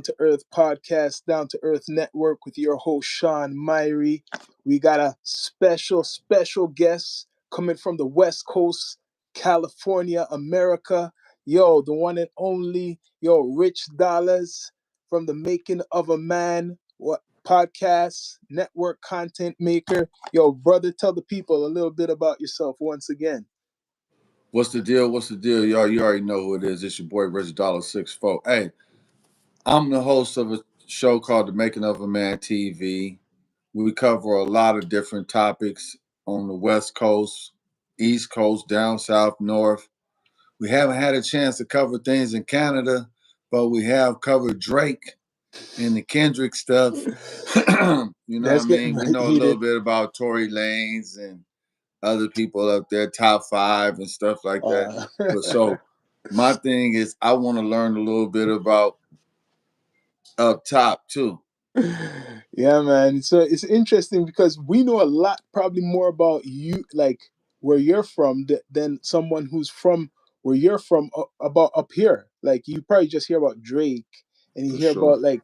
to Earth podcast, Down to Earth Network with your host Sean Myrie. We got a special guest coming from the West Coast, California, America. Yo, the one and only, Rich Dollars from the Making of a Man. What podcast, network content maker. Yo, brother, tell the people a little bit about yourself once again. What's the deal? What's the deal, y'all? You already know who it is. It's your boy Rich Dollar 64. Hey, I'm the host of a show called The Making of a Man TV. We cover a lot of different topics on the West Coast, East Coast, down south, north. We haven't had a chance to cover things in Canada, but we have covered Drake and the Kendrick stuff. You know what I That's getting mean? We know a little heated. bit about Tory Lanez and other people up there, top five and stuff like that. Uh, But so my thing is I want to learn a little bit about up top too. yeah, man. So it's interesting because we know a lot, probably more about you, like where you're from, than someone who's from where you're from about up here. Like you probably just hear about Drake and you For hear sure. about like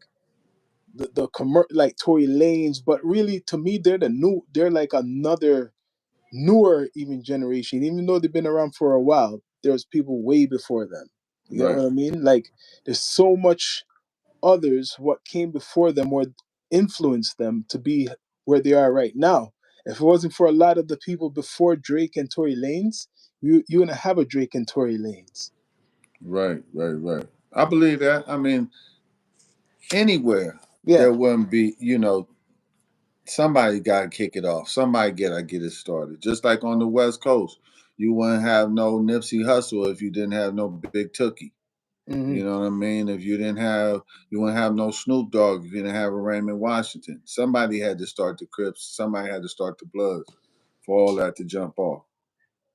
like Tory Lanez, but really to me they're like another newer even generation. Even though they've been around for a while, there's people way before them. You get Right. what I mean? Like there's so much others what came before them or influenced them to be where they are right now. If it wasn't for a lot of the people before Drake and Tory Lanez, you wouldn't have a Drake and Tory Lanez. Right. I believe that. I mean, anywhere Yeah. there wouldn't be, somebody got to kick it off. Somebody get it started. Just like on the West Coast, you wouldn't have no Nipsey Hussle if you didn't have no Big Tookie. You Hmm. know what I mean? If you wouldn't have no Snoop Dogg if you didn't have a Raymond Washington. Somebody had to start the Crips. Somebody had to start the Bloods for all that to jump off.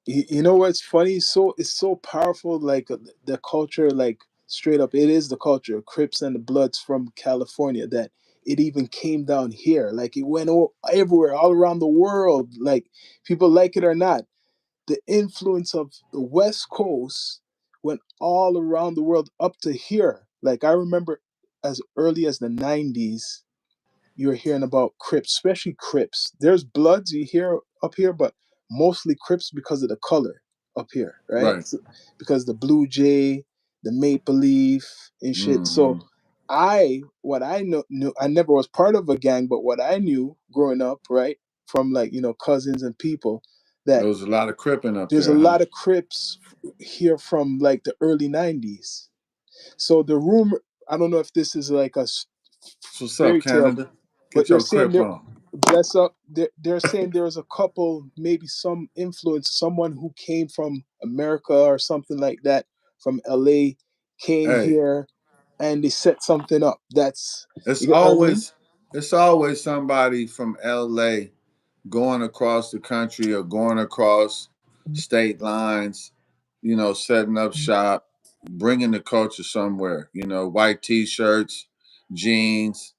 You know what's funny? It's so powerful. Like the culture, like straight up, it is the culture. Crips and the Bloods from California that it even came down here. Like it went everywhere, all around the world. Like people like it or not, the influence of the West Coast went all around the world up to here. Like I remember as early as the 90s, you were hearing about Crips, especially Crips. There's Bloods you hear up here, but mostly Crips because of the color up here, right? Right. So, because the blue jay, the maple leaf and shit. Mm-hmm. So what I knew, I never was part of a gang, but what I knew growing up, right, from like cousins and people, There that was a lot of cripping up there's a there, huh? lot of Crips here from like the early 90s. So the rumor, I don't know if this is like a So what's up, fairy tale, Canada? but Get they're your saying crip they're on. bless up. They're saying there was a couple, maybe some influence, someone who came from America or something like that, from LA, came Hey, here and they set something up. That's it's you get what I mean? always it's always somebody from LA going across the country or going across state lines, setting up shop, bringing the culture somewhere. White t-shirts, jeans,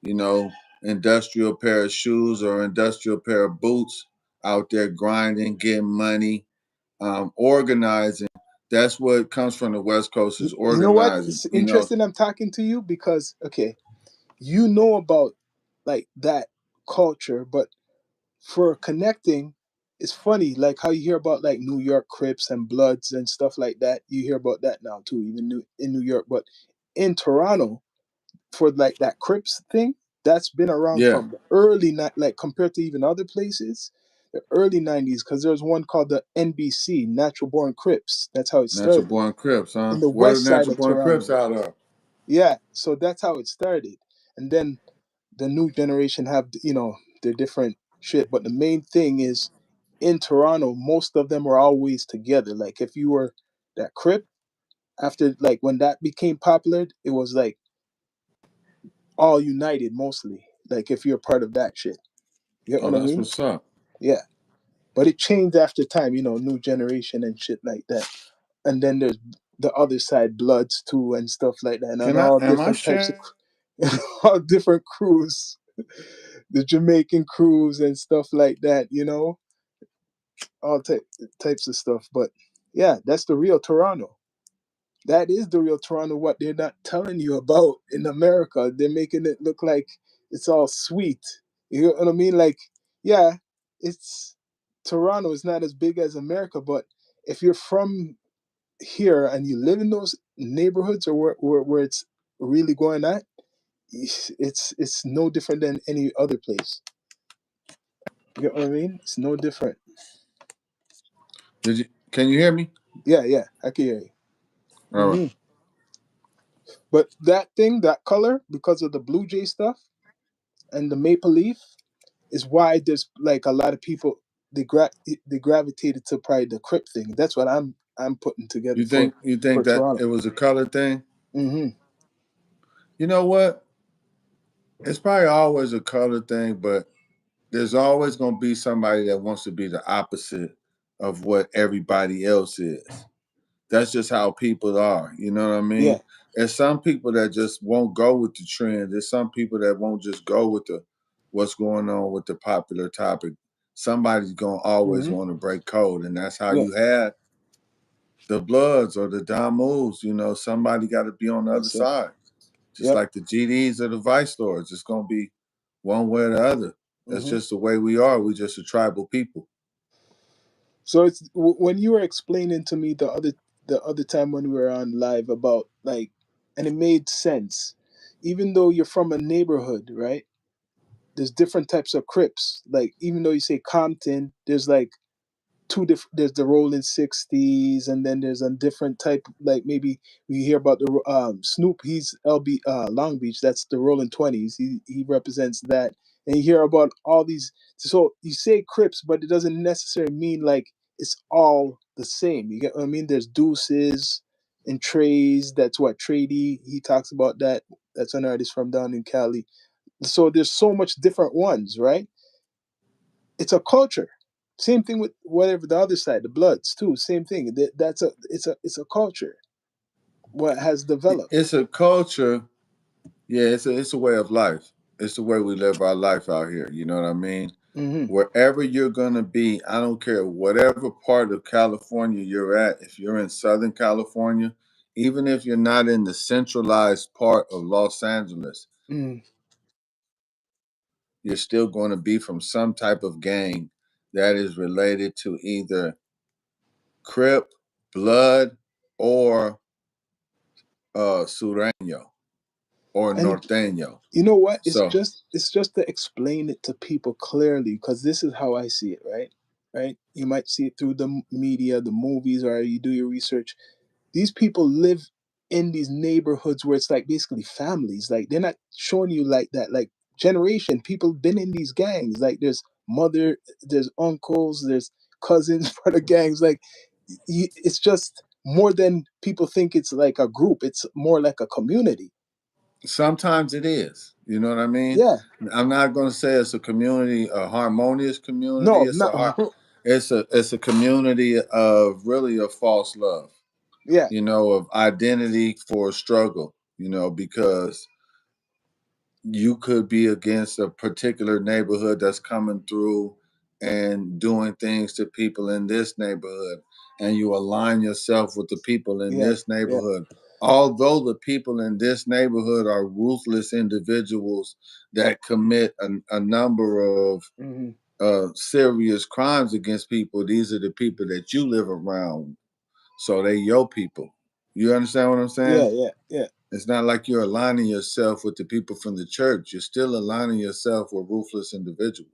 you know, industrial pair of shoes or industrial pair of boots, out there grinding, getting money, organizing. That's what comes from the West Coast is You know what? organizing. It's interesting I'm talking to you because okay, about like that culture, but for connecting, it's funny, like how you hear about like New York Crips and Bloods and stuff like that. You hear about that now too, even in New York. But in Toronto, for like that Crips thing, that's been around Yeah, from the early night, like compared to even other places, the early '90s. Because there's one called the NBC, Natural Born Crips. That's how it Natural started Born Crips, huh? in the Where the west side Natural of Born Crips Toronto. out of? Yeah, so that's how it started, and then the new generation have their different shit, but the main thing is in Toronto most of them are always together. Like if you were that Crip, after like when that became popular, it was like all united mostly, like if you're part of that shit. You get Oh, what I that's mean? what's up. Yeah, but it changed after time, new generation and shit like that. And then there's the other side, Bloods too and stuff like that, and Can I? all Am I different types of sharing? all different crews, the Jamaican crews and stuff like that, all types of stuff. But yeah, that's the real Toronto. That is the real Toronto. What they're not telling you about in America, they're making it look like it's all sweet. You know what I mean? Like, yeah, it's Toronto is not as big as America, but if you're from here and you live in those neighborhoods or where it's really going at, it's no different than any other place. You get what I mean? It's no different. Did you? Can you hear me? Yeah, yeah, I can hear you. All right. But that thing, that color, because of the Blue Jay stuff and the maple leaf, is why there's like a lot of people they gravitated to probably the Crip thing. That's what I'm putting together You for think that Toronto. it was a color thing? Hmm. You know what? It's probably always a color thing, but there's always going to be somebody that wants to be the opposite of what everybody else is. That's just how people are. You know what I Yeah. mean? There's some people that just won't go with the trend. There's some people that won't just go with the what's going on with the popular topic. Somebody's gonna always Hmm. want to break code, and that's how Yeah. you had the Bloods or the Damus. You know, somebody got to be on the other That's it. side. Just Yep. like the GDs or the Vice Lords, it's gonna be one way or the other. That's Hmm. just the way we are. We just a tribal people. So it's when you were explaining to me the other time when we were on live about like, and it made sense, even though you're from a neighborhood, right? There's different types of Crips. Like even though you say Compton, there's like two different. There's the Rolling 60s, and then there's a different type. Like maybe we hear about the Snoop. He's LB Long Beach. That's the Rolling 20s. He represents that, and you hear about all these. So you say Crips, but it doesn't necessarily mean like it's all the same. You get what I mean? There's Deuces and Trays. That's what Trady. He talks about that. That's an artist from down in Cali. So there's so much different ones, right? It's a culture. Same thing with whatever the other side, the Bloods too. Same thing. That's a culture. What has developed. It's a culture. Yeah, it's a way of life. It's the way we live our life out here. You know what I mean? Hmm. Wherever you're gonna be, I don't care whatever part of California you're at. If you're in Southern California, even if you're not in the centralized part of Los Angeles, Mm. you're still going to be from some type of gang that is related to either Crip, Blood, or Sureño or And Norteño. you know what? It's So just it's just to explain it to people clearly because this is how I see it. Right. Right. You might see it through the media, the movies, or you do your research. These people live in these neighborhoods where it's like basically families. Like they're not showing you like that. Like generation, people been in these gangs. Like there's uncles, there's cousins for the gangs. Like it's just more than people think. It's like a group. It's more like a community. sometimes it is. You know what I mean? Yeah. I'm not going to say it's a community, a harmonious community. No, not. It's a community of really a false love. Yeah. You know, of identity for struggle. You know, because you could be against a particular neighborhood that's coming through and doing things to people in this neighborhood, and you align yourself with the people in Yeah. this Yeah. neighborhood. Although the people in this neighborhood are ruthless individuals Yeah. that commit a number of Hmm. serious crimes against people, these are the people that you live around. So they your people. You understand what I'm saying? Yeah. Yeah. Yeah. It's not like you're aligning yourself with the people from the church. You're still aligning yourself with ruthless individuals.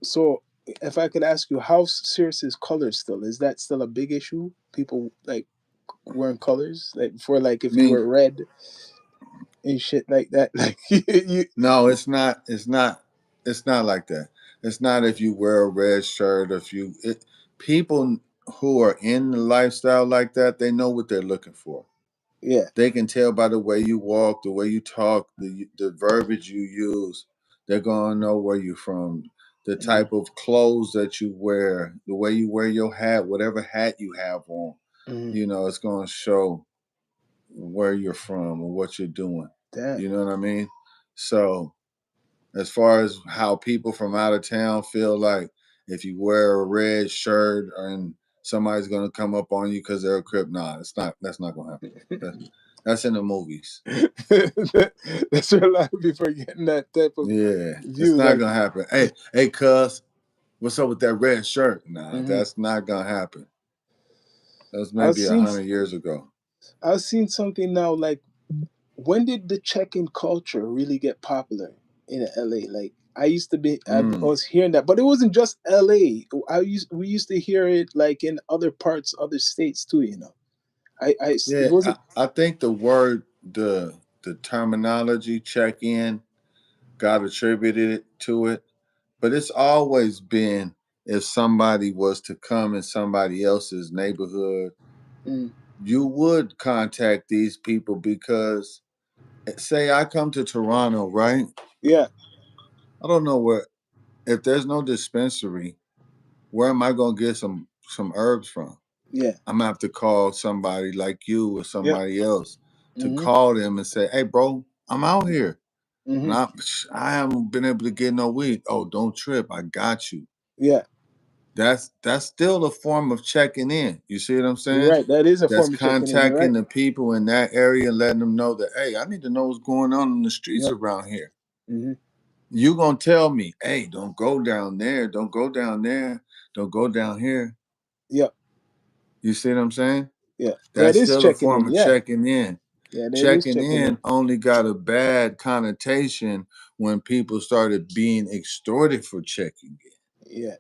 So, if I could ask you, how serious is colors still? Is that still a big issue? People like wearing colors, like before, like I if you mean, were red and shit like that, like you. no, it's not. It's not. It's not like that. It's not if you wear a red shirt or if you. People who are in the lifestyle like that, they know what they're looking for. Yeah. They can tell by the way you walk, the way you talk, the verbiage you use. They're gonna know where you're from, the Mm-hmm. type of clothes that you wear, the way you wear your hat, whatever hat you have on. Mm-hmm. You know, it's gonna show where you're from or what you're doing. Damn. You know what I mean? So as far as how people from out of town feel like if you wear a red shirt and somebody's gonna come up on you because they're a Crip. Nah, it's not. That's not gonna happen. That, that's in the movies. That's where a lot of people are getting that type of Yeah, it's view. not Like, gonna happen. Hey, cuz, what's up with that red shirt? Nah, hmm that's not gonna happen. That's I was maybe a seeing, 100 years ago. I was seeing something now. Like, when did the check-in culture really get popular in LA? Like, I Mm. was hearing that, but it wasn't just LA. We used to hear it like in other parts, other states too. It Yeah, wasn't. I think the terminology check in got attributed to it, but it's always been if somebody was to come in somebody else's neighborhood, Mm, you would contact these people because say I come to Toronto, right? yeah, I don't know where if there's no dispensary, where am I gonna get some herbs from? yeah, I'm gonna have to call somebody like you or yeah. somebody else to Hmm. call them and say, "Hey, bro, I'm out here and Hmm. I haven't been able to get no weed." Oh, don't trip, I got you. Yeah, That's still a form of checking in. You see what I'm you're saying? right. That is a That's form of checking in. You're right. contacting the people in that area and letting them know that, hey, I need to know what's going on in the streets Yeah. around here. Hmm. You gonna tell me, hey, don't go down there, don't go down there, don't go down here. Yeah. You see what I'm saying? Yeah. That That's is still a checking form in. of Yeah. checking in. Yeah. That is Checking checking in in. only got a bad connotation when people started being extorted for checking Yeah.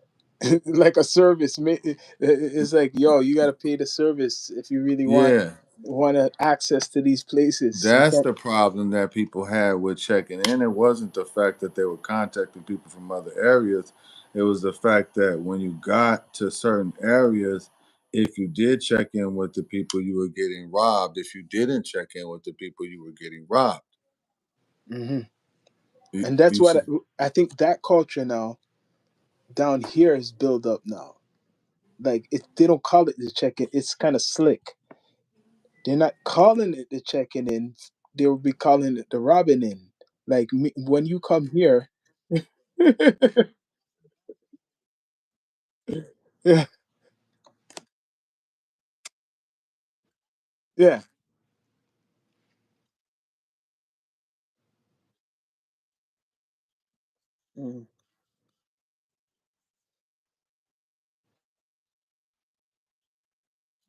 Like a service. in. It's like, yo, you got to pay the service if you really Yeah, want to access to these places. You that's can't. the problem that people had with checking in. It wasn't the fact that they were contacting people from other areas. It was the fact that when you got to certain areas, if you did check in with the people, you were getting robbed. If you didn't check in with the people, you were getting robbed. Hmm. You, And that's you what see, I think that culture now down here is built up now. Like, they don't call it the check in. It's kind of slick. They're not calling it the checking in. They will be calling it the robbing in. Like, when you come here. Yeah, yeah, mhm,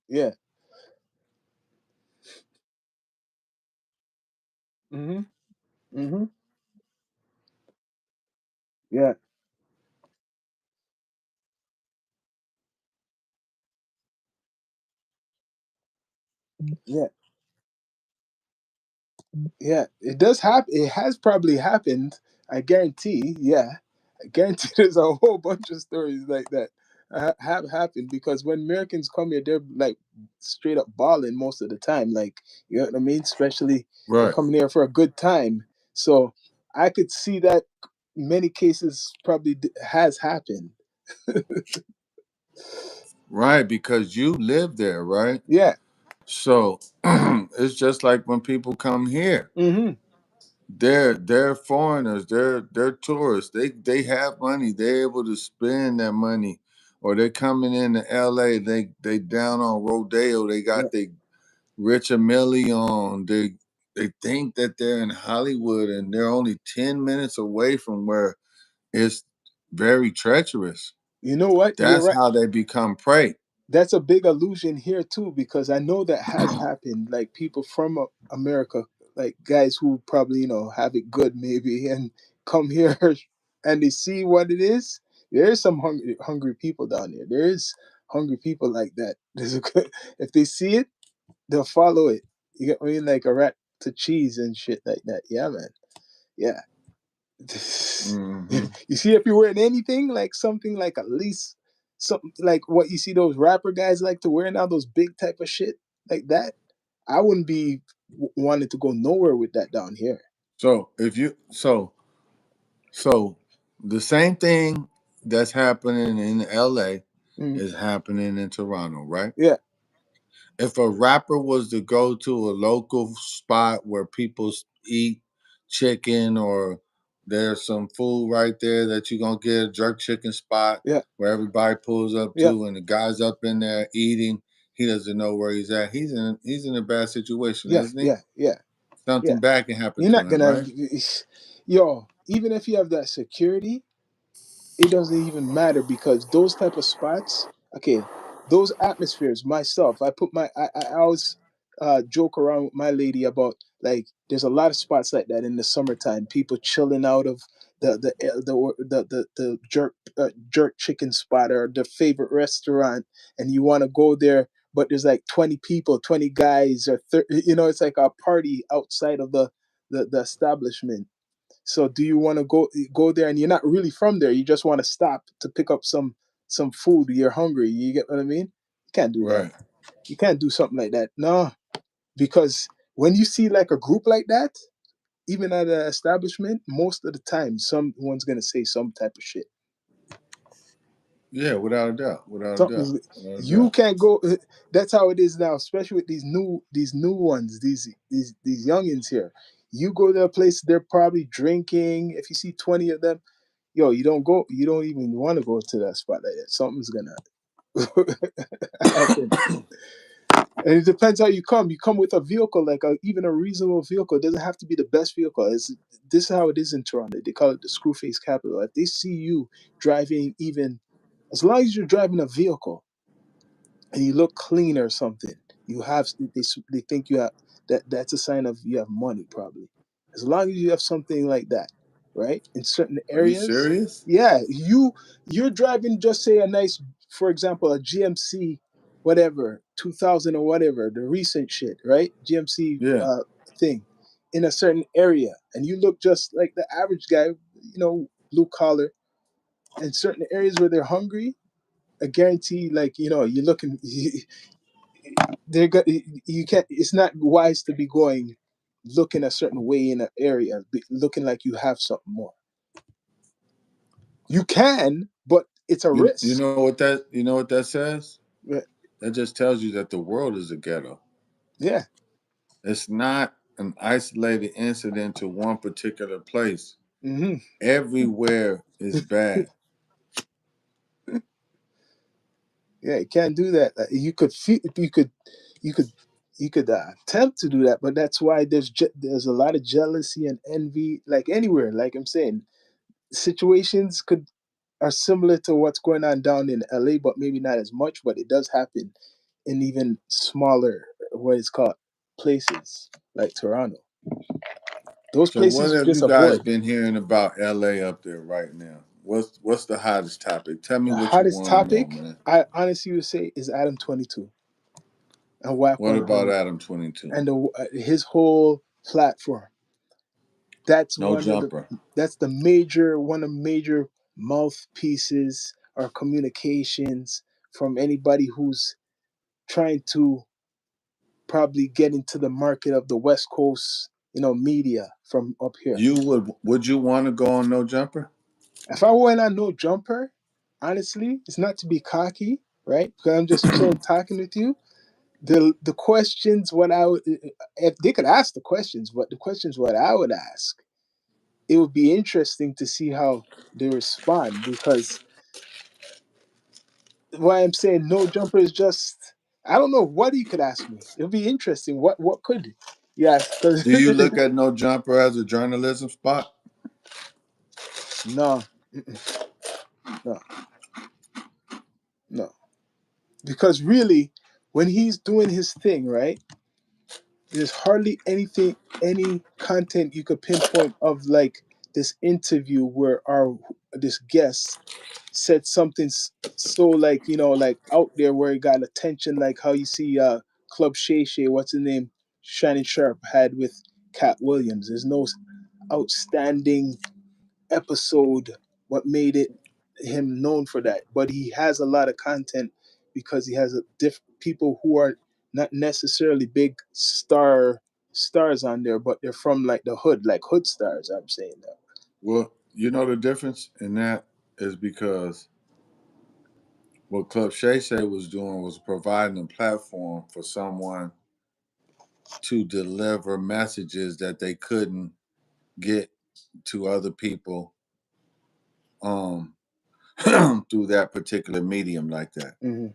yeah, hmm, hmm, yeah, yeah, yeah. It does happen. It has probably happened. I guarantee. Yeah, I guarantee there's a whole bunch of stories like that have happened, because when Americans come here, they're like straight up balling most of the time. Like, you know what I mean? Especially they're right, coming here for a good time. So I could see that many cases probably has happened. right, because you live there, right? Yeah. So it's just like when people come here. Hmm. They're foreigners. They're tourists. They have money. They're able to spend that money, or they're coming into L.A. They down on Rodeo. They Yeah. got the rich a million. They think that they're in Hollywood, and they're only 10 minutes away from where it's very treacherous. You know what? You're That's right. how they become prey. That's a big illusion here too, because I know that has happened. Like, people from America, like guys who probably have it good maybe, and come here and they see what it is. There is some hungry people down there. There is hungry people like that. If they see it, they'll follow it. You get what I mean? Like a rat to cheese and shit like that. Yeah, man. Yeah. Hmm. You see, if you're wearing anything like something like at least something like what you see those rapper guys like to wear now, those big type of shit like that, I wouldn't be wanting to go nowhere with that down here. So if you so the same thing that's happening in L.A. Mm, is happening in Toronto, right? yeah. If a rapper was to go to a local spot where people eat chicken or there's some food right there that you're gonna get a jerk chicken spot Yeah, where everybody pulls up yeah, to, and the guy's up in there eating. He doesn't know where he's at. He's in a bad situation, yeah, isn't he? yeah, yeah, yeah. Something bad can happen You're to not him, gonna, right? yo. Even if you have that security, it doesn't even matter because those type of spots, okay, those atmospheres. Myself, I always joke around with my lady about, like, there's a lot of spots like that in the summertime. People chilling out of the jerk chicken spot or the favorite restaurant, and you want to go there, but there's like 20 people, 20 guys, or 30, it's like a party outside of the establishment. So do you want to go there, and you're not really from there? You just want to stop to pick up some food. You're hungry. You get what I mean? You can't do that. Right. You can't do something like that. No, because when you see like a group like that, even at an establishment, most of the time, someone's gonna say some type of shit. Yeah, without a doubt. Without a doubt. Something Without a you doubt. can't go. That's how it is now, especially with these new ones, these youngins here. You go to a place, they're probably drinking. If you see 20 of them, yo, you don't go. You don't even want to go to that spot like that. Something's gonna happen. And it depends how you come. You come with a vehicle, like even a reasonable vehicle. It doesn't have to be the best vehicle. This is how it is in Toronto. They call it the screwface capital. If they see you driving, even as long as you're driving a vehicle and you look clean or something, you have they think you have that's a sign of you have money probably. As long as you have something like that, right? In certain Are you areas, serious? yeah, you're driving, just say a nice, for example, a GMC, whatever 2000 or whatever, the recent shit, right? GMC Yeah. thing in a certain area, and you look just like the average guy, blue collar, in certain areas where they're hungry. I guarantee, like, you're looking. They're go- you can't. It's not wise to be going looking a certain way in an area, looking like you have something more. You can, but it's a You risk. know what that says? Yeah, That just tells you that the world is a ghetto. yeah. It's not an isolated incident to one particular place. Hmm. Everywhere is bad. Yeah, you can't do that. You could feel, you could, you could attempt to do that, but that's why there's a lot of jealousy and envy, like anywhere. Like I'm saying, situations are similar to what's going on down in LA, but maybe not as much. But it does happen in even smaller, what it's called, places like Toronto. Those So what places you have just you guys avoid. been hearing about LA up there right now? What's the hottest topic? Tell me The what you hottest want to know, topic, man. I honestly would say, is Adam 22 and WAP What about 100 Adam 22? and his whole platform. That's No one of the jumper. that's the major one of the major mouthpieces or communications from anybody who's trying to probably get into the market of the West Coast, media from up here. Would you want to go on no jumper? If I went on no jumper, honestly, it's not to be cocky, right? Because I'm just chilling talking with you. The questions, what I would, if they could ask the questions, but the questions what I would ask, it would be interesting to see how they respond, because why I'm saying no jumper is just, I don't know what you could ask me. It'll be interesting. What could you ask? Because Do you look at no jumper as a journalism spot? no, no, no. Because really, when he's doing his thing, right? There's hardly any content you could pinpoint of like this interview where our this guest said something so, like, like out there where it got attention, like how you see Club Shay Shay, what's his name, Shining Sharp had with Cat Williams. There's no outstanding episode what made it him known for that, but he has a lot of content because he has a people who are not necessarily big stars on there, but they're from like the hood, like hood stars, I'm saying that. Well, you know the difference in that is because what Club Shay Shay was doing was providing a platform for someone to deliver messages that they couldn't get to other people um through that particular medium like that. Hmm.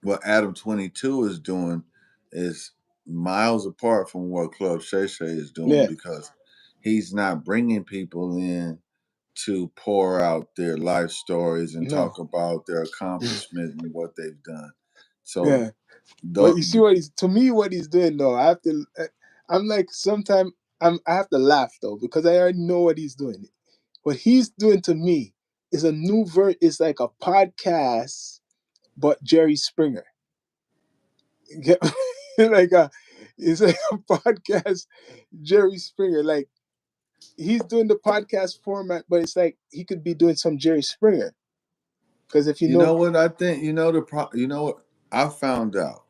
What Adam 22 is doing is miles apart from what Club Shay Shay is doing Yeah. because he's not bringing people in to pour out their life stories and No. talk about their accomplishment and what they've done. So, Yeah. But the, you see what he's to me what he's doing though. I have to. I'm like sometimes I have to laugh though because I already know what he's doing. What he's doing to me is a new It's like a podcast, but Jerry Springer. Yeah, like it's like a podcast, Jerry Springer. Like he's doing the podcast format, but it's like he could be doing some Jerry Springer. Because if you you know, know what I think? You know what I found out?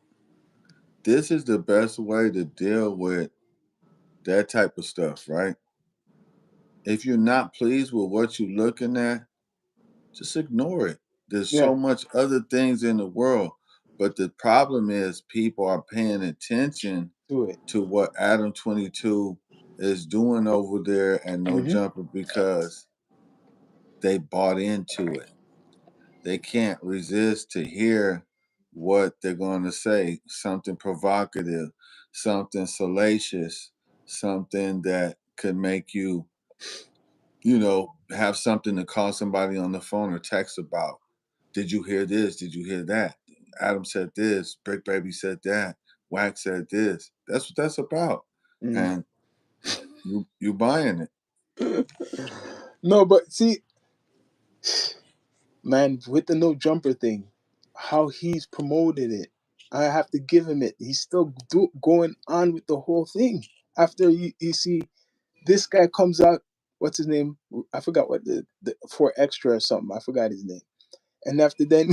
This is the best way to deal with that type of stuff, right? If you're not pleased with what you're looking at, just ignore it. There's yeah, so much other things in the world. But the problem is people are paying attention do it. to what Adam 22 is doing over there at No Hmm. Jumper because they bought into it. They can't resist to hear what they're going to say, something provocative, something salacious, something that could make you, have something to call somebody on the phone or text about. Did you hear this? Did you hear that? Adam said this. Brick Baby said that. Wax said this. That's what that's about. Hmm. And you buying it. No, but see, man, with the no jumper thing, how he's promoted it, I have to give him it. He's still going on with the whole thing. After you see this guy comes out, what's his name? I forgot what the for extra or something. I forgot his name. And after then,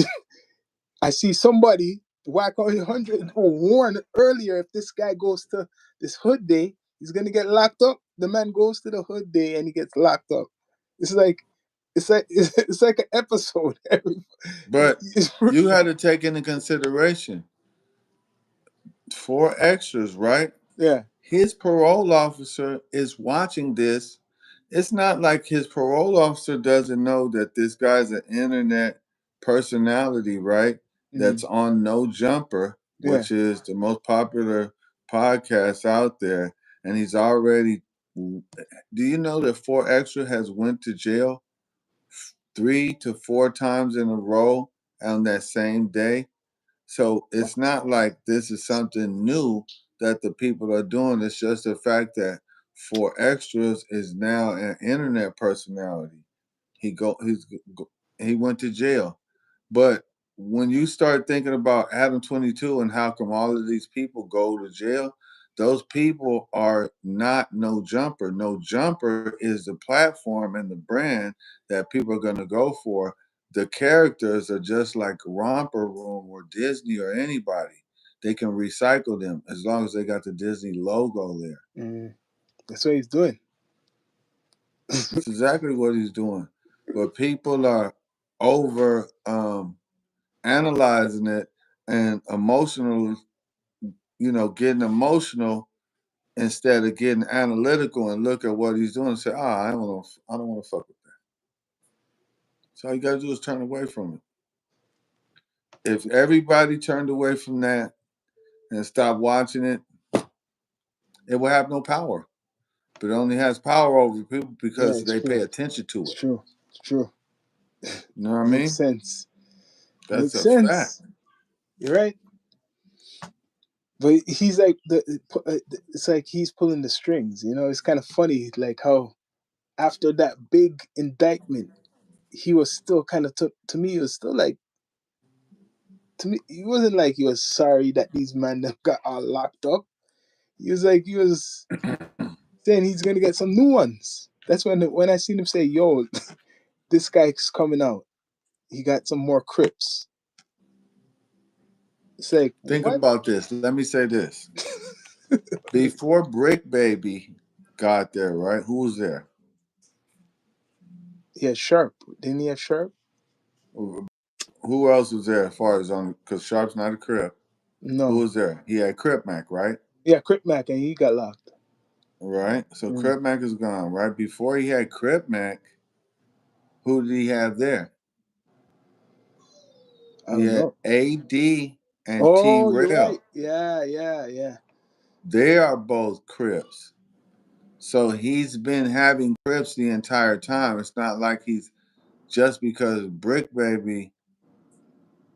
I see somebody whack out 100 or warn earlier if this guy goes to this hood day, he's gonna get locked up. The man goes to the hood day and he gets locked up. It's like it's like an episode. But you had to take into consideration four extras, right? Yeah. His parole officer is watching this. It's not like his parole officer doesn't know that this guy's an internet personality, right? Mm, That's on No Jumper, yeah. which is the most popular podcast out there, and he's already. Do you know that Four Extra has went to jail 3 to 4 times in a row on that same day? So it's What? not like this is something new that the people are doing. It's just the fact that for extras is now an internet personality. He go he's he went to jail. But when you start thinking about Adam 22 and how come all of these people go to jail, those people are not No Jumper. No Jumper is the platform and the brand that people are going to go for. The characters are just like Romper Room or Disney or anybody. They can recycle them as long as they got the Disney logo there. Mm, that's what he's doing. That's exactly what he's doing. But people are over analyzing it and emotional, getting emotional instead of getting analytical and look at what he's doing and say, I don't want to fuck with that. So all you gotta do is turn away from it. If everybody turned away from that and stopped watching it, it will have no power. But it only has power over people Yeah, because it's they pay true. attention to It's it. true. It's true. You know what I Makes mean? sense. That's Makes a fact. sense. You're right. But he's like it's like he's pulling the strings. It's kind of funny, like how after that big indictment, he was still kind of to me. It was still like to me. He wasn't like he was sorry that these men got all locked up. He was saying he's gonna get some new ones. That's when I seen him say, "Yo, this guy's coming out. He got some more Crips." It's like Think what? about this. Let me say this. Before Brick Baby got there, right? Who was there? He had Sharp. Didn't he have Sharp? Who else was there as far as on? Because Sharp's not a Crip. Who No. was there? He had Crip Mac, right? Yeah, Crip Mac, and he got locked. right? So Mm, Crip Mac is gone, right? Before he had Crip Mac, who did he have there? I He don't had know. AD and T Oh, you're right. Rail. Yeah, yeah, yeah. They are both Crips. So he's been having Crips the entire time. It's not like he's just because Brick Baby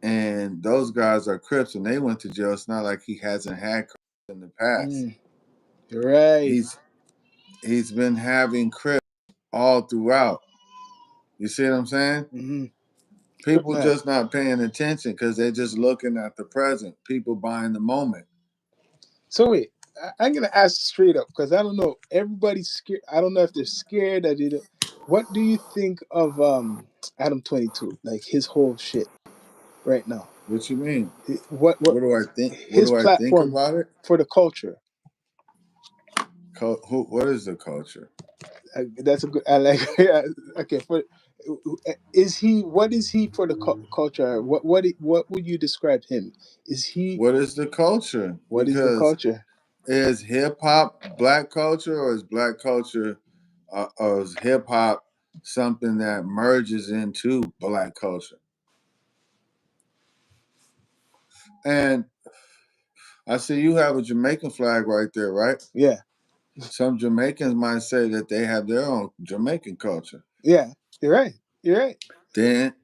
and those guys are Crips and they went to jail. It's not like he hasn't had Crips in the past. Mm, you're right. He's he's been having Crips all throughout. You see what I'm saying? Mm-hmm. Crip People Mac. just not paying attention because they're just looking at the present. People buying the moment. So wait, I'm gonna ask straight up because I don't know. Everybody's scared. I don't know if they're scared that it. What do you think of Adam 22? Like his whole shit right now. What you mean? What What do I think? What his do I think platform about it? for the culture? What is the culture? That's a good. I like. Yeah, okay. For is he? What is he for the culture? What would you describe him? Is he? What is the culture? What is the Because culture? is hip hop black culture, or is black culture, or is hip hop something that merges into black culture? And I see you have a Jamaican flag right there, right? Yeah, Some Jamaicans might say that they have their own Jamaican culture. yeah. You're right. You're right. Then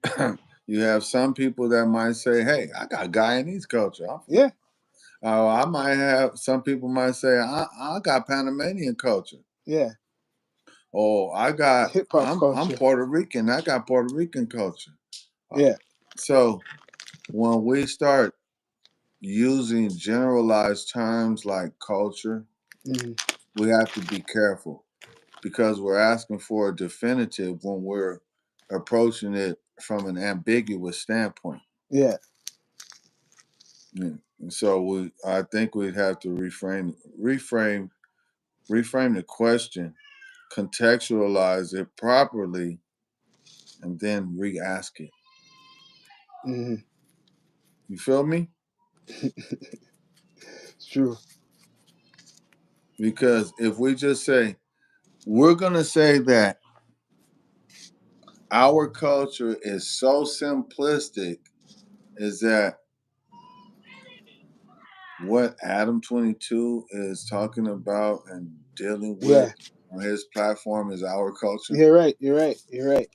you have some people that might say, "Hey, I got Guyanese culture." Yeah, I might have some people might say, "I got Panamanian culture." yeah. Oh, Hip hop I'm culture. Puerto Rican. I got Puerto Rican culture. Uh, Yeah. So when we start using generalized terms like culture, Hmm. we have to be careful because we're asking for a definitive when we're approaching it from an ambiguous standpoint. Yeah. Yeah. And so I think we'd have to reframe the question, contextualize it properly, and then re-ask it. Hmm. You feel me? It's true. Because if we just say, we're going to say that our culture is so simplistic, is that what Adam 22 is talking about and dealing with Yeah. on his platform is our culture? You're right. You're right. You're right.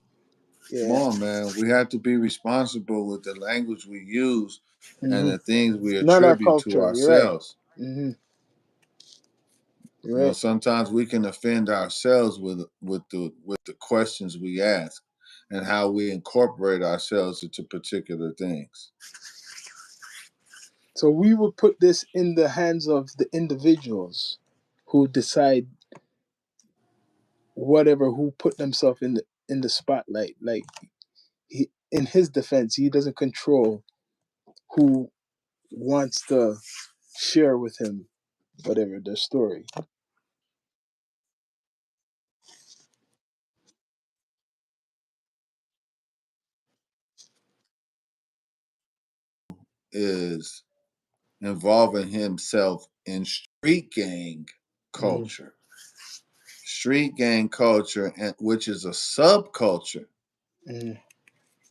Come Yeah. on, man. We have to be responsible with the language we use and Hmm. the things we It's not our attribute to culture. You're right. ourselves. Hmm. You're You know, right. sometimes we can offend ourselves with the questions we ask and how we incorporate ourselves into particular things. So we would put this in the hands of the individuals who decide whatever, who put themselves in the spotlight. Like in his defense, he doesn't control who wants to share with him whatever their story. Is involving himself in street gang Hmm. culture. Street gang culture, which is a subculture. Hmm.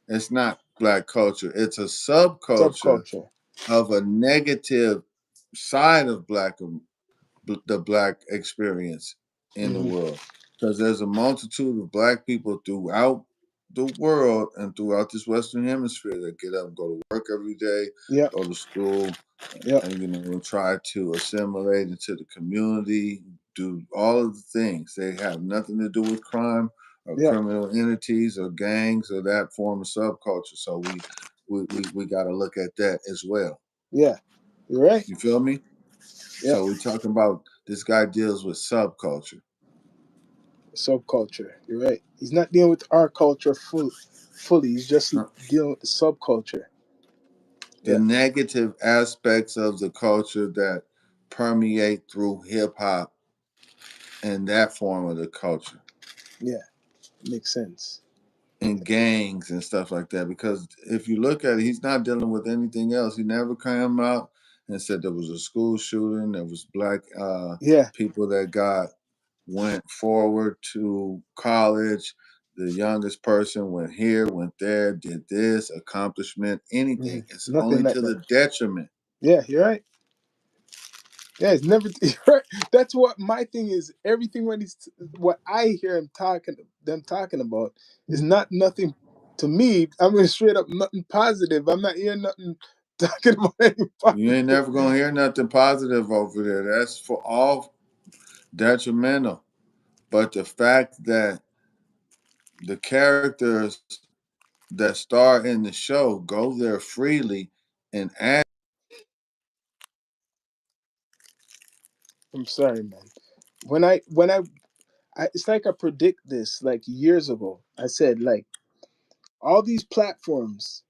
It's not black culture. It's a subculture Subculture. of a negative side of the black experience in the Hmm. world. Because there's a multitude of black people throughout the world and throughout this Western Hemisphere that get up, go to work every day, Yep. go to school, Yep. and try to assimilate into the community, do all of the things. They have nothing to do with crime or Yep. criminal entities or gangs or that form of subculture. So we got to look at that as well. Yeah. You're right. You feel me? Yep. So we talking about this guy deals with subculture. Subculture. You're right. He's not dealing with our culture fully. He's just Uh, dealing with the subculture. The Yeah. negative aspects of the culture that permeate through hip hop and that form of the culture Yeah. Makes sense. and gangs and stuff like that. Because if you look at it, he's not dealing with anything else. He never came out and said there was a school shooting, there was black Yeah. people that got went forward to college. The youngest person went here, went there, did this, accomplishment, anything. It's Nothing only like to that. the detriment. Yeah, you're right. Yeah, it's never you're right. That's what my thing is. Everything when he's what I hear him talking them talking about is not nothing to me. I'm going straight up nothing positive. I'm not hearing nothing talking about any You ain't positive. never gonna hear nothing positive over there. That's for all detrimental. But the fact that the characters that star in the show go there freely and act. I'm sorry, man. When I it's like I predict this like years ago. I said like all these platforms,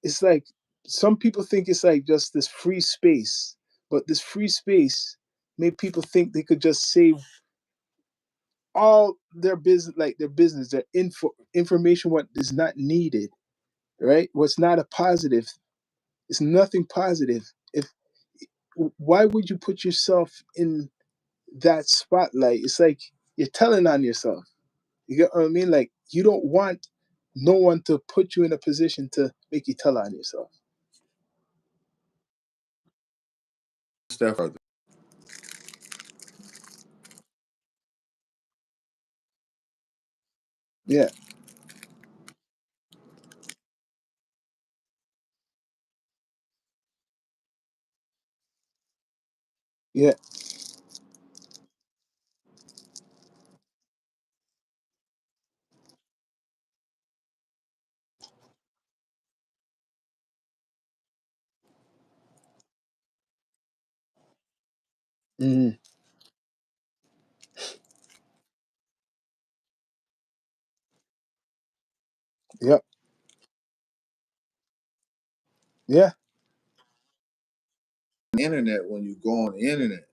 it's like some people think it's like just this free space, but this free space made people think they could just say all their business, like their business, their information, what is not needed, right? What's not a positive, it's nothing positive. If why would you put yourself in that spotlight? It's like you're telling on yourself. You get what I mean? Like you don't want no one to put you in a position to make you tell on yourself. Step further. Yeah, yeah, mm, yep, yeah, Internet when you go on the internet.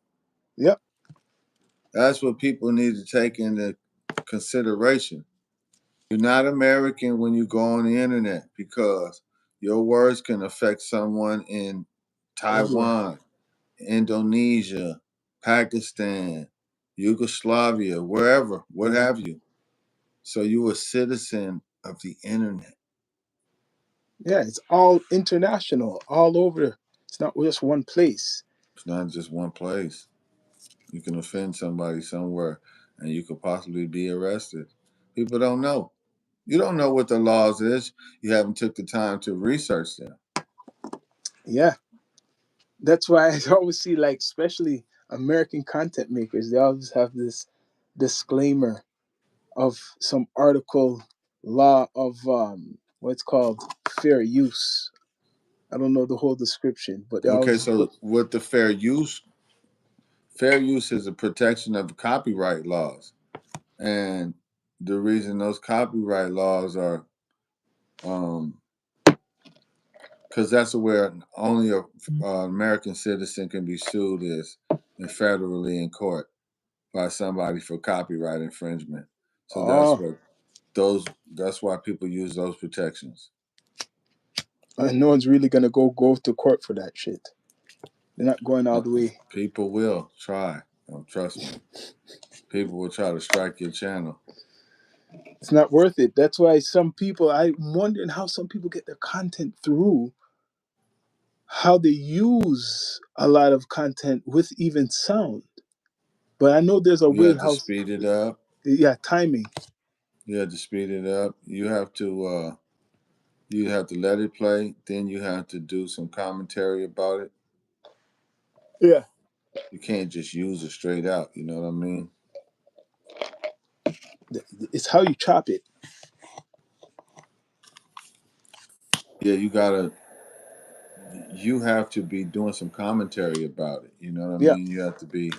yep. That's what people need to take into consideration. You're not American when you go on the internet because your words can affect someone in Everywhere. Taiwan, Indonesia, Pakistan, Yugoslavia, wherever, what Mhm. have you. So you're a citizen of the internet. Yeah, it's all international, all over. It's not just one place. It's not just one place. You can offend somebody somewhere and you could possibly be arrested. People don't know. You don't know what the laws is. You haven't took the time to research them. Yeah, that's why I always see, like, especially American content makers, they always have this disclaimer of some article law of what's called fair use. I don't know the whole description, but they Okay, always put so with the fair use is a protection of the copyright laws. And the reason those copyright laws are um because that's where only a American citizen can be sued is in federally in court by somebody for copyright infringement. So that's oh, what those that's why people use those protections. and no one's really gonna go to court for that shit. They're not going all Uh, the way. People will try. Trust me. People will try to strike your channel. It's not worth it. That's why some people, I'm wondering how some people get their content through, how they use a lot of content with even sound. But I know there's a You way have to how, speed it up. yeah, timing. You have to speed it up. You have to let it play. Then you have to do some commentary about it. Yeah, You can't just use it straight out. You know what I mean? it's how you chop it. Yeah, you gotta. You have to be doing some commentary about it. You know what I Yeah. mean? You have to be.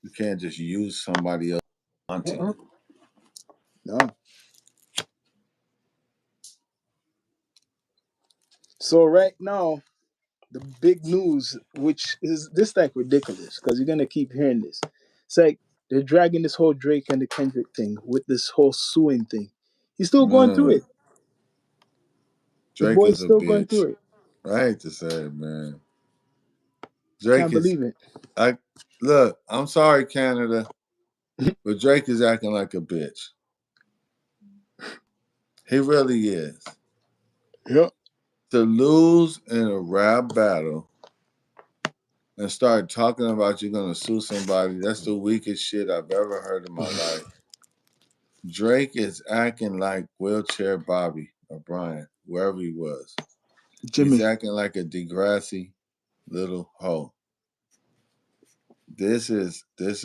You can't just use somebody else's Uh-uh. content. No. So right now, the big news, which is this like ridiculous, because you're gonna keep hearing this. It's like they're dragging this whole Drake and the Kendrick thing with this whole suing thing. He's still going through Uh, it. The Drake boy's is a still going bitch. through it. I hate to say it, man. Can't Drake is. believe it. I look. I'm sorry, Canada. But Drake is acting like a bitch. He really is. Yeah. To lose in a rap battle and start talking about you're gonna sue somebody, that's the weakest shit I've ever heard in my life. Drake is acting like wheelchair Bobby or Brian, wherever he was. He's Jimmy. acting like a Degrassi little hoe. This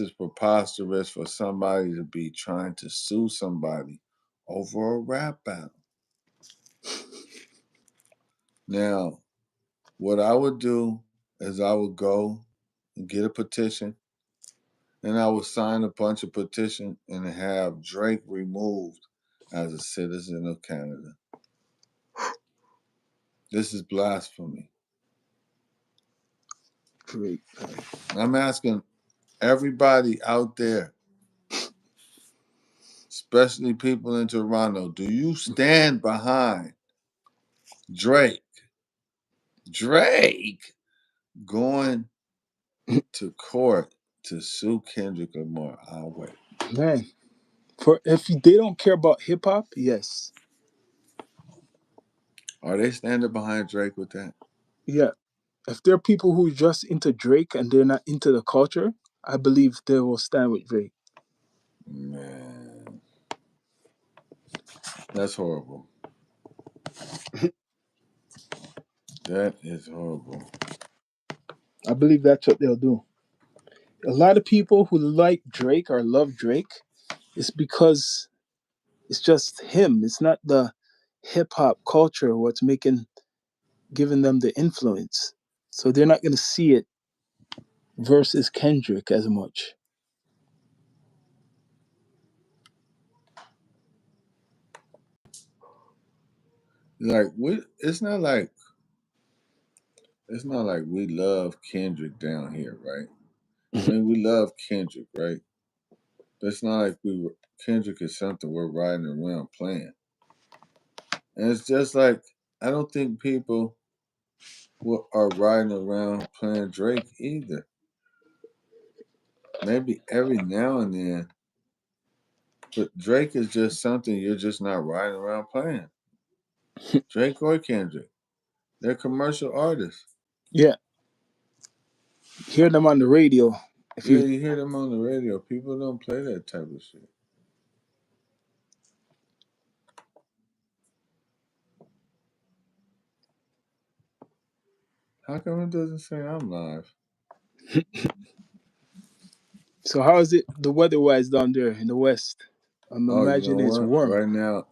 is preposterous for somebody to be trying to sue somebody over a rap battle. Now, what I would do is I would go and get a petition and I would sign a bunch of petition and have Drake removed as a citizen of Canada. This is blasphemy. Great. I'm asking everybody out there, especially people in Toronto, do you stand behind Drake? Drake going to court to sue Kendrick Lamar. I'll wait. Man, for if they don't care about hip hop, yes. Are they standing behind Drake with that? Yeah. If there are people who are just into Drake and they're not into the culture, I believe they will stand with Drake. Man, that's horrible. That is horrible. I believe that's what they'll do. A lot of people who like Drake or love Drake, it's because it's just him. It's not the hip hop culture what's making giving them the influence. So they're not gonna see it versus Kendrick as much. Like it's not like we love Kendrick down here, right? I mean, we love Kendrick, right? But it's not like Kendrick is something we're riding around playing. And it's just like I don't think people are riding around playing Drake either. Maybe every now and then, but Drake is just something you're just not riding around playing. Drake or Kendrick, they're commercial artists. Yeah, hear them on the radio. If Yeah, you you hear them on the radio. People don't play that type of shit. How come it doesn't say I'm live? so how is it the weather wise down there in the west? I'm Oh, you know imagining it's what? warm. Right now,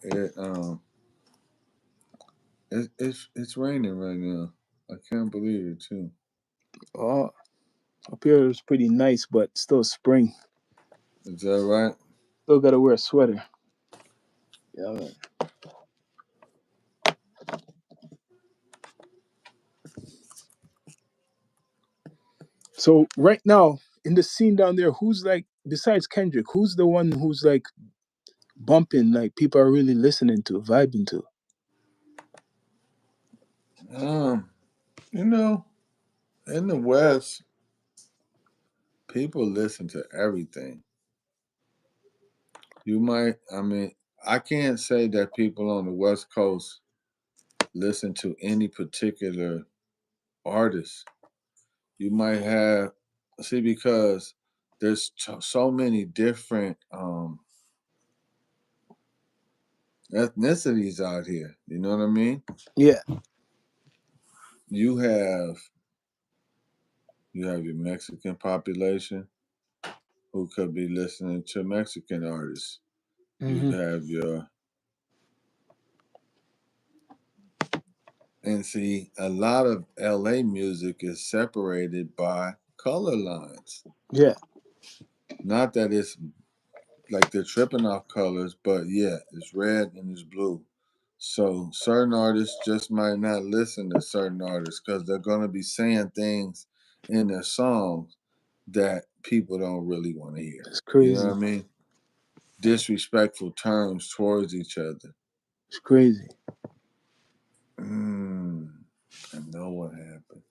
it's raining right now. I can't believe it too. Oh, up here it's pretty nice, but still spring. Is that right? Still gotta wear a sweater. Yeah, man. So right now in the scene down there, who's like besides Kendrick, who's the one who's like bumping, like people are really listening to, vibing to? Um, you know, in the West, people listen to everything. I mean, I can't say that people on the West Coast listen to any particular artist. You might have, see, because there's so many different ethnicities out here. You know what I mean? Yeah. You have you have your Mexican population who could be listening to Mexican artists. You Hmm. have your and see a lot of LA music is separated by color lines. Yeah. Not that it's like they're tripping off colors, but yeah, it's red and it's blue. So certain artists just might not listen to certain artists because they're gonna be saying things in their songs that people don't really want to hear. It's You know what crazy. I mean? Disrespectful terms towards each other. It's crazy. Mm, I know what happened.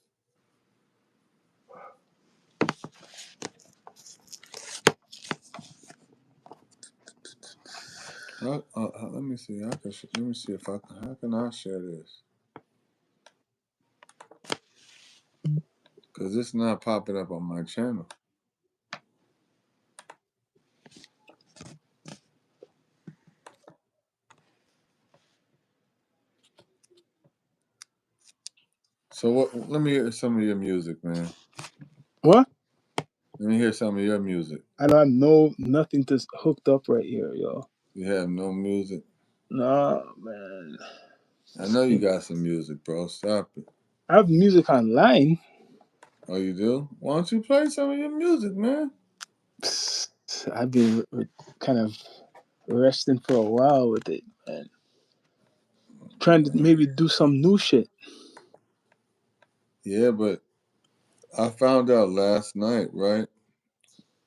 Let me see. Let me see if I can. How can I share this? Because it's not popping up on my channel. So what? Let me hear some of your music, man. What? Let me hear some of your music. I don't have nothing to hooked up right here, yo. You have no music. Nah, man. I know you got some music, bro. Stop it. I have music online. Oh, you do? Why don't you play some of your music, man? I've been kind of resting for a while with it, man. Trying to maybe do some new shit. Yeah, but I found out last night, right?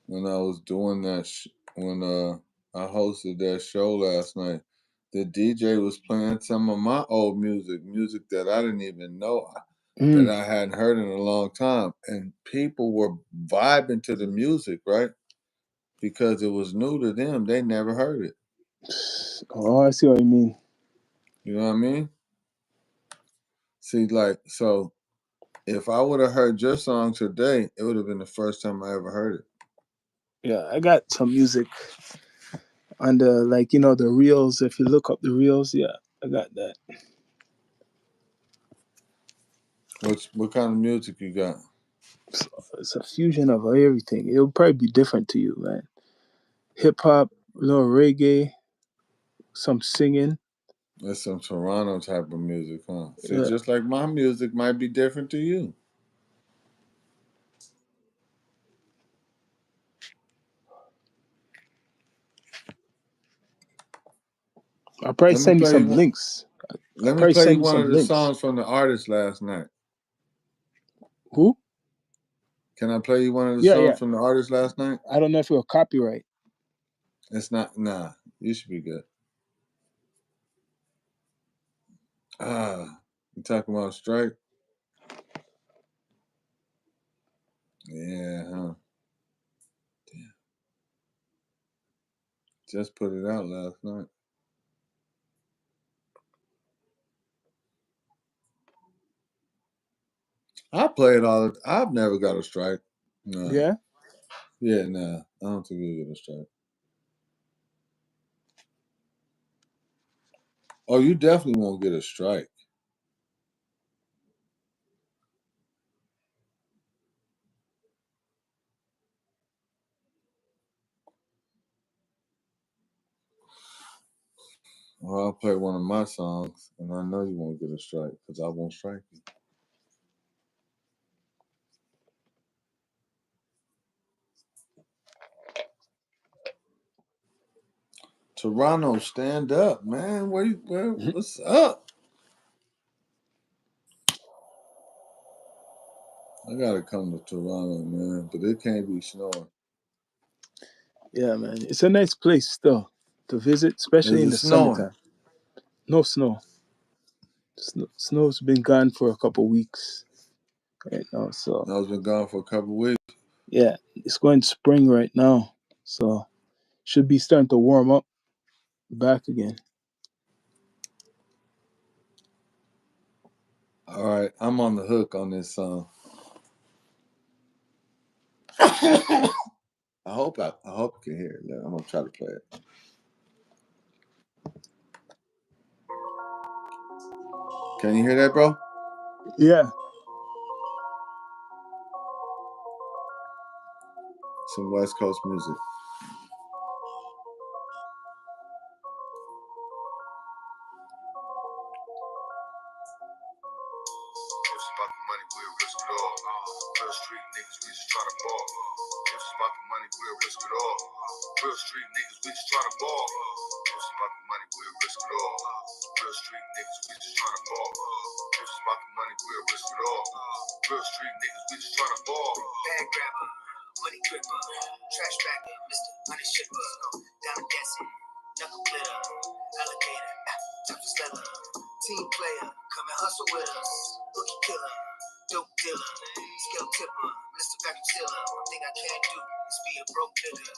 When I was doing that, when I hosted that show last night, the DJ was playing some of my old music that I didn't even know that Mm. I hadn't heard in a long time, and people were vibing to the music, right? Because it was new to them; they never heard it. Oh, I see what you mean. You know what I mean? See, like, so if I would have heard your song today, it would have been the first time I ever heard it. Yeah, I got some music on the the reels. If you look up the reels, yeah, I got that. What kind of music you got? It's a fusion of everything. It'll probably be different to you, man. Hip hop, a little reggae, some singing. That's some Toronto type of music, huh? See, Yeah, just like my music might be different to you. I'll probably Let me send you play some you. links. I'll Let me probably play you send you one some of the links. songs from the artist last night. Who? Can I play you one of the Yeah, yeah. songs from the artist last night? I don't know if it'll copyright. It's not. Nah, you should be good. You talking about strike? Yeah, huh? Damn. Just put it out last night. I play it all. I've never got a strike. Nah. Yeah. Yeah, nah. I don't think you get a strike. Oh, you definitely won't get a strike. Well, I'll play one of my songs, and I know you won't get a strike because I won't strike you. Toronto, stand up, man. What's up? I gotta come to Toronto, man, but it can't be snowing. Yeah, man. It's a nice place still to visit, especially Is in it the snowing? summertime. No snow. Snow's been gone for a couple weeks right now. So I was been gone for a couple of weeks. yeah, it's going spring right now. So should be starting to warm up back again. All right, I'm on the hook on this song. I hope you can hear it. I'm gonna try to play it. Can you hear that, bro? Yeah. Some West Coast music. If it's about the money, we'll risk it all. Real street niggas, we just tryna ball. If it's about the money, we'll risk it all. Real street niggas, we just tryna ball. If it's about the money, we'll risk it all. Real street niggas, we just tryna ball. If it's about the money, we'll risk it all. Real street niggas, we just tryna ball. Bag grabber, money gripper, trash bagger, Mr. Money Shipper, diamond dancing, knuckle glitter, alligator, top stellar, team player, come and hustle with us, bookie killer, dope dealer, scale tipper, Mr. Vacuum Sealer, one thing I can't do, Speed of broke nigga.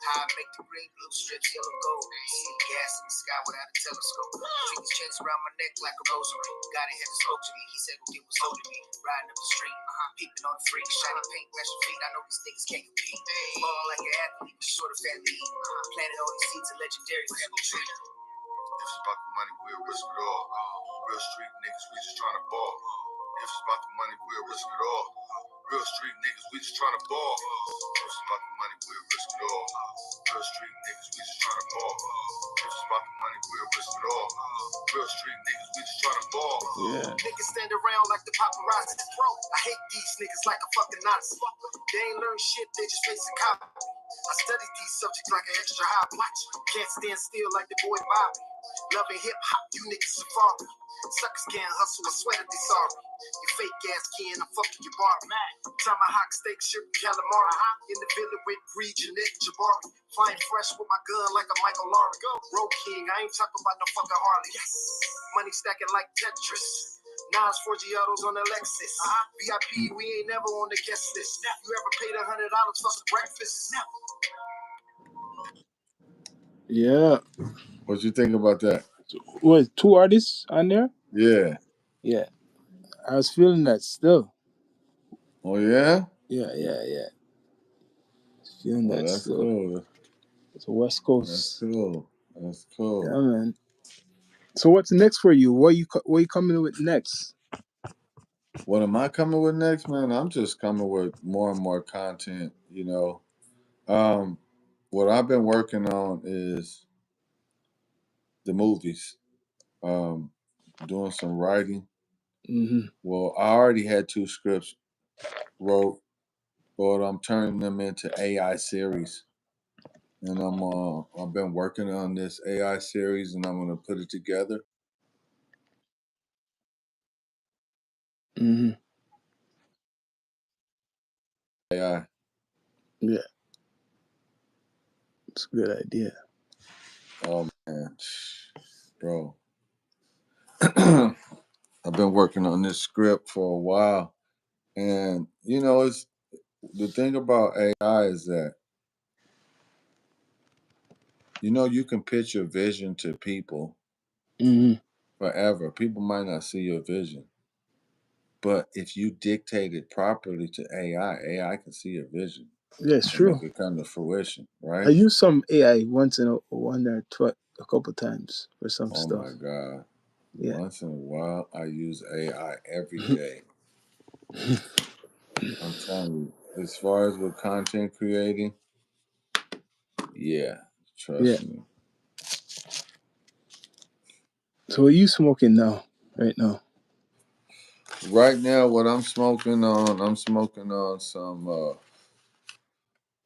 How I make the green blue strips yellow gold. See the gas in the sky without a telescope. Fingers chains around my neck like a rosary. God in heaven spoke to me. He said, go get what's holding me. Riding up the street, peeping on the freak. Shiny paint, matching feet. I know these niggas can't compete. Ball like an athlete, but short of family. Planted all these seeds, a legendary family tree. If it's about the money, we'll risk it all. Real street niggas, we just tryna ball. If it's about the money, we'll risk it all. Real street niggas, we just tryna ball. If it's about the money, we'll risk it all. Real street niggas, we just tryna ball. If it's about the money, we'll risk it all. Real street niggas, we just tryna ball. Yeah. Niggas stand around like the paparazzi. Bro, I hate these niggas like a fucking Nazi. They ain't learn shit, they just facing cop. I study these subjects like an extra high watch. Can't stand still like the boy Bobby. Loving hip hop, you niggas safari. Suckers can't hustle, I swear that they sorry. You fake ass kid, I'm fucking your bar. Tomahawk steak, shrimp, calamari. In the villa with Bree, Jeanette, Jabari. Flying fresh with my gun like a Michael Laurie. Road King, I ain't talking about no fucking Harley. Yes. Money stacking like Tetris. Nas 4 Giottos on the Lexus. VIP, we ain't never on the guest list. You ever paid $100 for some breakfast? Yeah. What you think about that? What, two artists on there? Yeah. Yeah. I was feeling that still. Oh yeah. Yeah. Feeling Oh, that that's still. cool. It's a West That's Coast. cool. That's cool. Yeah, man. So what's next for you? What you coming with next? What am I coming with next, man? I'm just coming with more and more content. What I've been working on is the movies. Doing some writing. Mm-hmm. Well, I already had two scripts wrote, but I'm turning them into AI series. And I've been working on this AI series, and I'm gonna put it together. Mm-hmm. AI. Yeah, it's a good idea. Oh man, bro. I've been working on this script for a while, and it's the thing about AI is that you can pitch your vision to people Mm-hmm. forever. People might not see your vision, but if you dictate it properly to AI can see your vision Yeah, it's and true. make it come to fruition, I right? used some AI once in one or a couple times for some Oh stuff. my God. Yeah. Once in a while, I use AI every day. I'm telling you, as far as with content creating, yeah, Yeah. trust me. So what are you smoking now? Right now? Right now, what I'm smoking on some,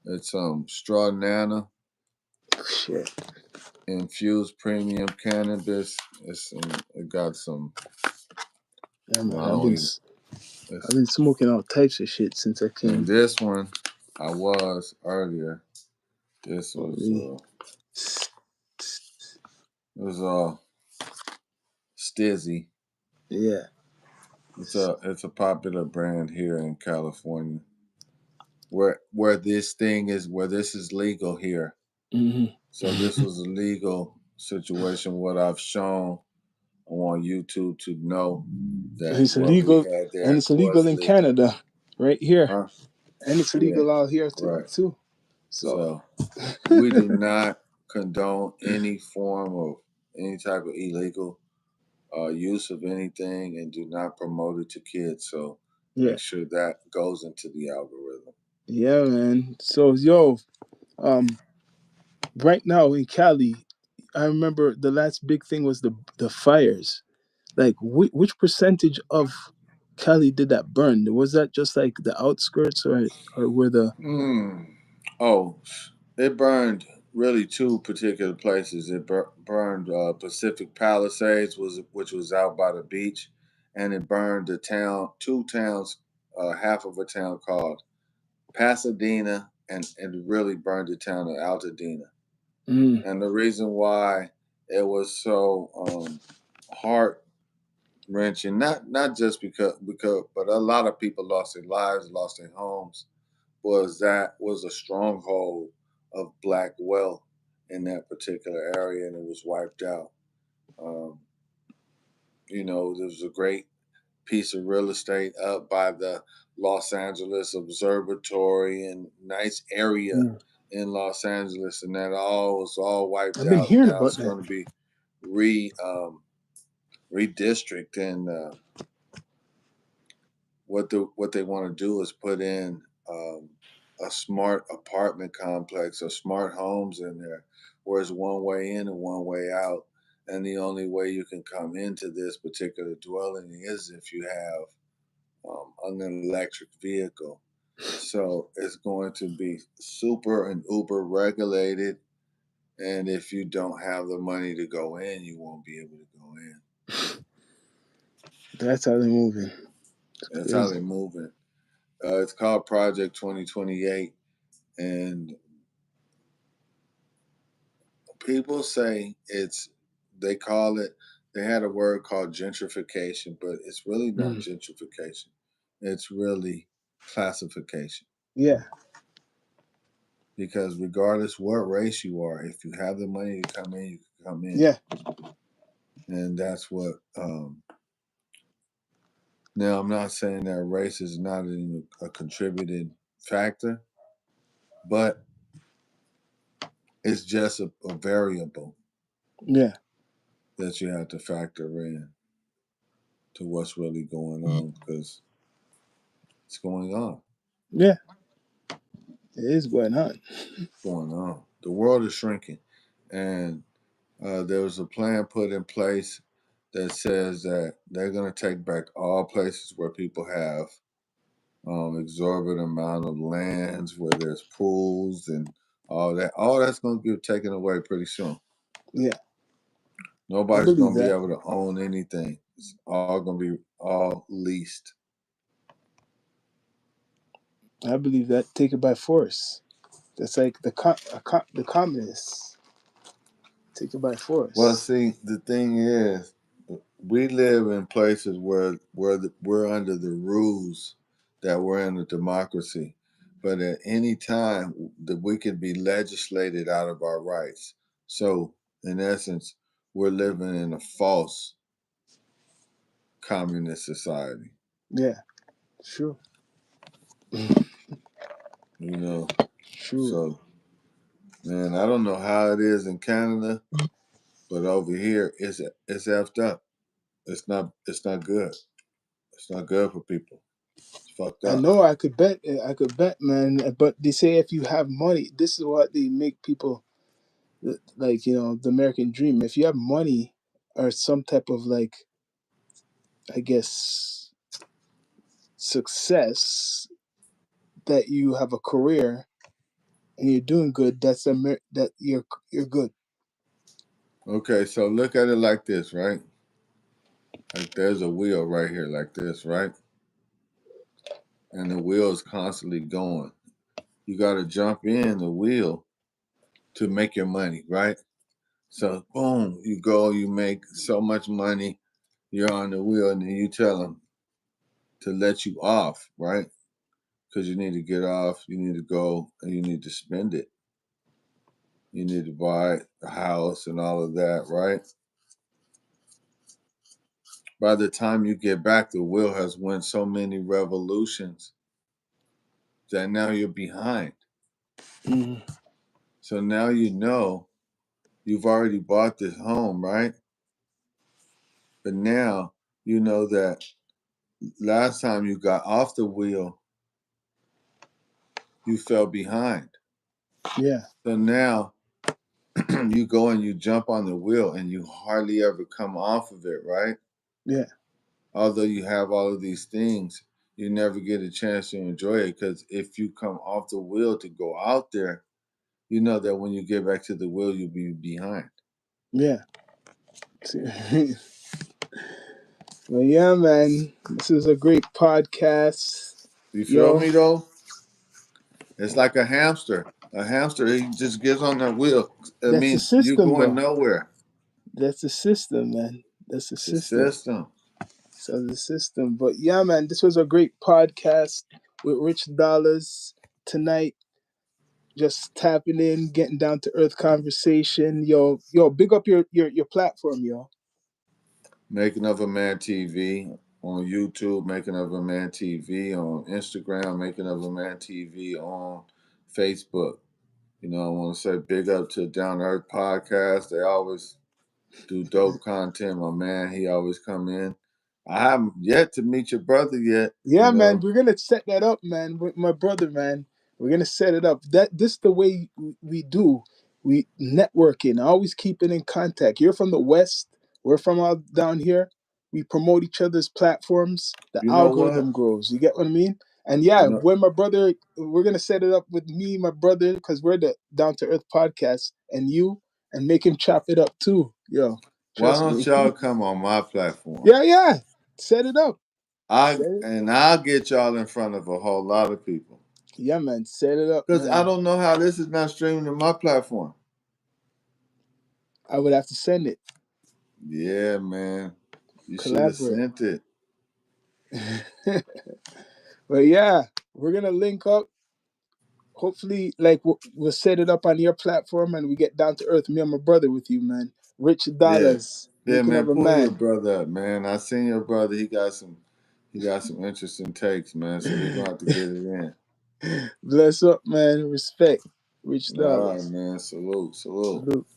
it's straw nana Shit. infused premium cannabis. It got some, Yeah, well, man. I don't even, I've it's, been smoking all types of shit since I and came. this one, I was earlier. This was, Holy. it was Stizzy. Yeah. It's a popular brand here in California. Where this is legal here. So this Mm-hmm. was a legal situation. What I've shown on YouTube to know that It's what we illegal, had and there it's illegal was in legal. Canada, right here, Huh? and it's Yeah, illegal out here right. too. So. So we do not condone any form of any type of illegal use of anything and do not promote it to kids. So Yeah. make sure that goes into the algorithm. Yeah, man. So um, right now in Cali, I remember the last big thing was the fires. Like, which percentage of Cali did that burn? Was that just like the outskirts, or were the? Hmm. Oh, it burned really two particular places. It burned Pacific Palisades, which was out by the beach, and it burned two towns, half of a town called Pasadena, and it really burned the town of Altadena. Mm, And the reason why it was so heart wrenching, not just because, but a lot of people lost their lives, lost their homes, was a stronghold of black wealth in that particular area, and it was wiped out. Um, there was a great piece of real estate up by the Los Angeles Observatory and nice area Mm. in Los Angeles, and that all was all wiped I've been out. hearing Now about it's that. going to be re redistrict, and what they want to do is put in um, a smart apartment complex or smart homes in there, where it's one way in and one way out, and the only way you can come into this particular dwelling is if you have an electric vehicle. So it's going to be super and uber regulated. And if you don't have the money to go in, you won't be able to go in. That's how they're moving. It's That's how crazy. they're moving. It's called Project 2028. And people say they call it, they had a word called gentrification, but it's really not Mm. gentrification. It's really classification. Yeah, Because regardless what race you are, if you have the money to come in, you can come in. yeah, And that's what. Now, I'm not saying that race is not a contributing factor, but it's just a variable yeah, that you have to factor in to what's really going on, because it's going on. yeah. It is going on. It's going on. The world is shrinking, and there was a plan put in place that says that they're going to take back all places where people have exorbitant amount of lands, where there's pools and all that. All that's going to be taken away pretty soon. Yeah, I Nobody's believe going to be that. able to own anything. It's all going to be all leased. I believe that. Take it by force. That's like the communists. Take it by Well, force. see, the thing is, we live in places where we're under the rules that we're in a democracy, but at any time that we could be legislated out of our rights. So, in essence, we're living in a false communist society. Yeah, sure, You know, sure. so man, I don't know how it is in Canada, but over here it's effed up. It's not good. It's not good for people. It's fucked I up. know I could bet, man. But they say if you have money, this is what they make people like. The American dream. If you have money or some type of like, I guess, success, that you have a career and you're doing good. That you're good. Okay, so look at it like this, right? Like there's a wheel right here, like this, right? And the wheel is constantly going. You got to jump in the wheel to make your money, right? So, boom, you go, you make so much money, you're on the wheel, and then you tell them to let you off, right? Because you need to get off, you need to go, and you need to spend it. You need to buy a house and all of that, right? By the time you get back, the wheel has won so many revolutions that now you're behind. Mm, So now you've already bought this home, right? But now you know that last time you got off the wheel, you fell behind. yeah, So now you go and you jump on the wheel and you hardly ever come off of it, right? yeah, Although you have all of these things, you never get a chance to enjoy it, because if you come off the wheel to go out there, you know that when you get back to the wheel, you'll be behind. yeah. Well, yeah, man. This is a great podcast. You feel Yo, me though? It's like a hamster. A hamster, he just gets on that wheel. It that's the means you're system, going though. nowhere. That's the system, man. That's the It's a system. system. So the system. But yeah, man, this was a great podcast with Rich Dollars tonight. Just tapping in, getting down to earth conversation. Yo, big up your platform, yo. Making of a Man TV on YouTube, Making of a Man TV on Instagram, Making of a Man TV on Facebook. I want to say big up to Down to Earth Podcast. They always do dope content. My man, he always come in. I haven't yet to meet your brother yet. Yeah, man, we're gonna set that up, man, with my brother, man. We're gonna set it up. This the way we do. We networking, always keeping in contact. You're from the West, we're from out down here. We promote each other's platforms. The You know what? algorithm grows. You get what I mean? And You yeah, know, when my brother, we're gonna set it up with me, my brother, because we're the Down to Earth podcast, and you, and make him chop it up too. Yo, why trust don't me. y'all come on my platform? Yeah, yeah. Set it up. I Set it. and I'll get y'all in front of a whole lot of people. Yeah, man. Set it up, Because I man. don't know how this is not streaming to my platform. I would have to send it. Yeah, man. You should have Collaborate. sent it. But yeah, we're gonna link up. Hopefully, like we'll set it up on your platform, and we get down to earth. Me and my brother with you, man. Rich Yeah. dollars, Yeah, making man. of a Pull your man. brother up, man. I seen your brother. He got some interesting takes, man. So we're gonna have to get it in. Bless up, man. Respect. Rich All right, dollars. man. Salute, salute. Salute.